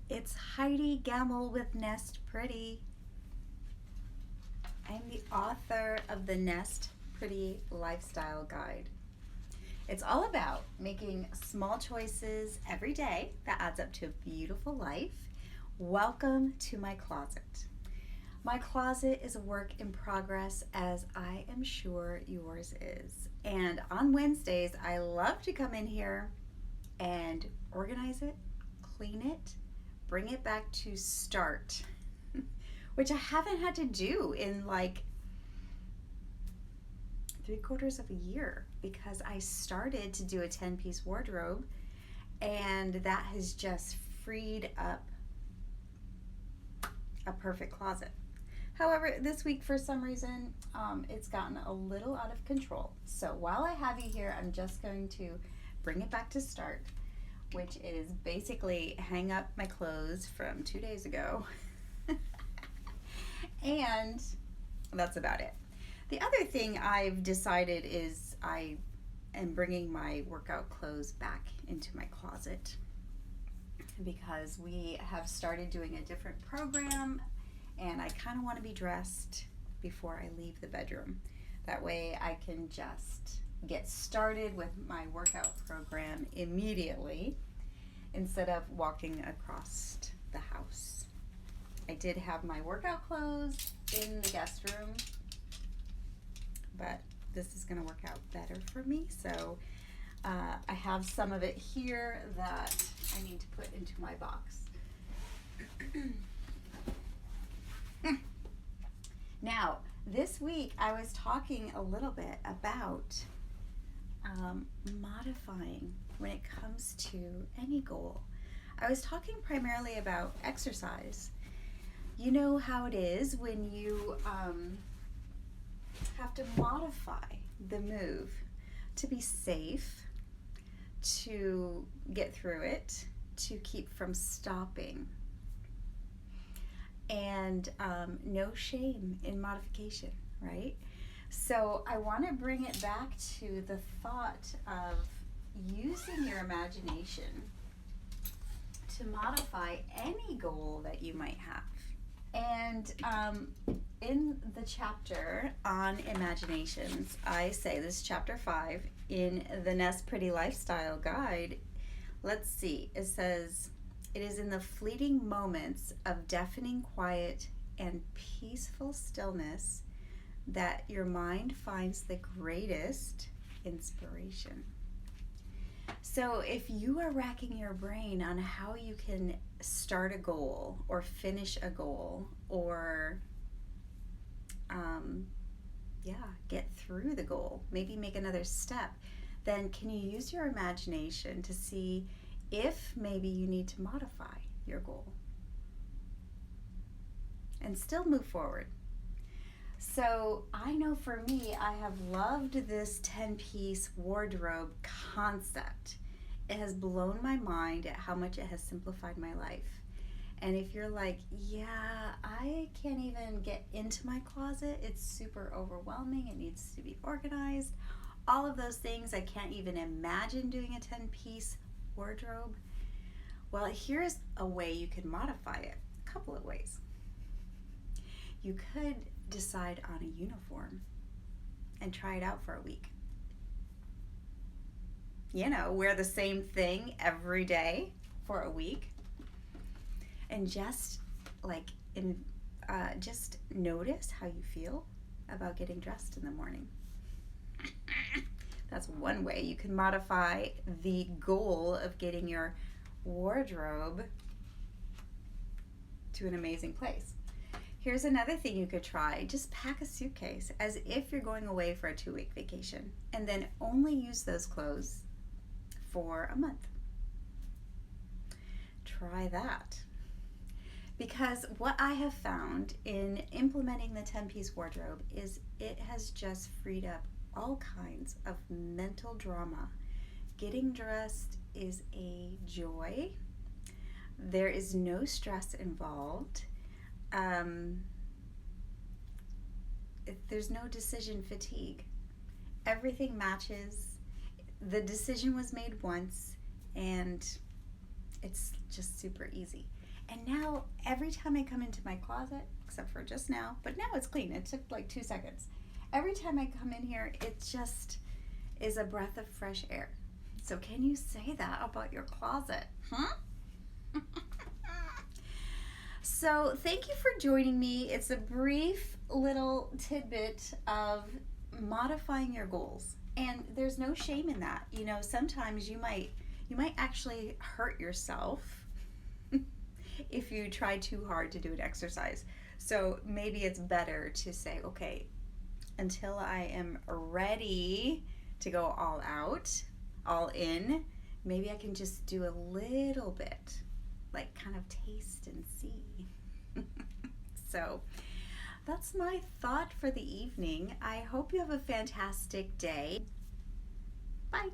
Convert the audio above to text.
It's Heidi Gamble with Nest Pretty. I'm the author of the Nest Pretty Lifestyle Guide. It's all about making small choices every day that adds up to a beautiful life. Welcome to my closet. My closet is a work in progress, as I am sure yours is. And on Wednesdays, I love to come in here and organize it, clean it, bring it back to start, which I haven't had to do in like 3/4 of a year because I started to do a 10-piece wardrobe, and that has just freed up a perfect closet. However, this week for some reason, it's gotten a little out of control. So while I have you here, I'm just going to bring it back to start, which is basically hang up my clothes from 2 days ago. And that's about it. The other thing I've decided is I am bringing my workout clothes back into my closet because we have started doing a different program, and I kind of want to be dressed before I leave the bedroom. That way I can just get started with my workout program immediately instead of walking across the house. I did have my workout clothes in the guest room, but this is going to work out better for me. So I have some of it here that I need to put into my box. Now, this week I was talking a little bit about modifying when it comes to any goal. I was talking primarily about exercise. You know how it is when you have to modify the move to be safe, to get through it, to keep from stopping. And no shame in modification, right? So I want to bring it back to the thought of using your imagination to modify any goal that you might have. And in the chapter on imaginations, I say, this is chapter 5 in the Nest Pretty Lifestyle Guide. Let's see, it says, it is in the fleeting moments of deafening quiet and peaceful stillness that your mind finds the greatest inspiration. So if you are racking your brain on how you can start a goal or finish a goal or get through the goal, maybe make another step, then can you use your imagination to see if maybe you need to modify your goal and still move forward? So I know for me, I have loved this 10-piece wardrobe concept. It has blown my mind at how much it has simplified my life. And if you're like, yeah, I can't even get into my closet, it's super overwhelming, it needs to be organized, all of those things, I can't even imagine doing a 10-piece wardrobe. Well, here's a way you could modify it. A couple of ways. You could decide on a uniform and try it out for a week. You know, wear the same thing every day for a week, and just just notice how you feel about getting dressed in the morning. That's one way you can modify the goal of getting your wardrobe to an amazing place. Here's another thing you could try. Just pack a suitcase as if you're going away for a 2-week vacation, and then only use those clothes for a month. Try that. Because what I have found in implementing the 10-piece wardrobe is it has just freed up all kinds of mental drama. Getting dressed is a joy. There is no stress involved. There's no decision fatigue. Everything matches. The decision was made once, and it's just super easy. And now every time I come into my closet, except for just now, but now it's clean. It took like 2 seconds. Every time I come in here, it just is a breath of fresh air. So can you say that about your closet? Huh? So thank you for joining me. It's a brief little tidbit of modifying your goals. And there's no shame in that. You know, sometimes you might actually hurt yourself if you try too hard to do an exercise. So maybe it's better to say, okay, until I am ready to go all out, all in, maybe I can just do a little bit, like kind of taste and see. So that's my thought for the evening. I hope you have a fantastic day. Bye.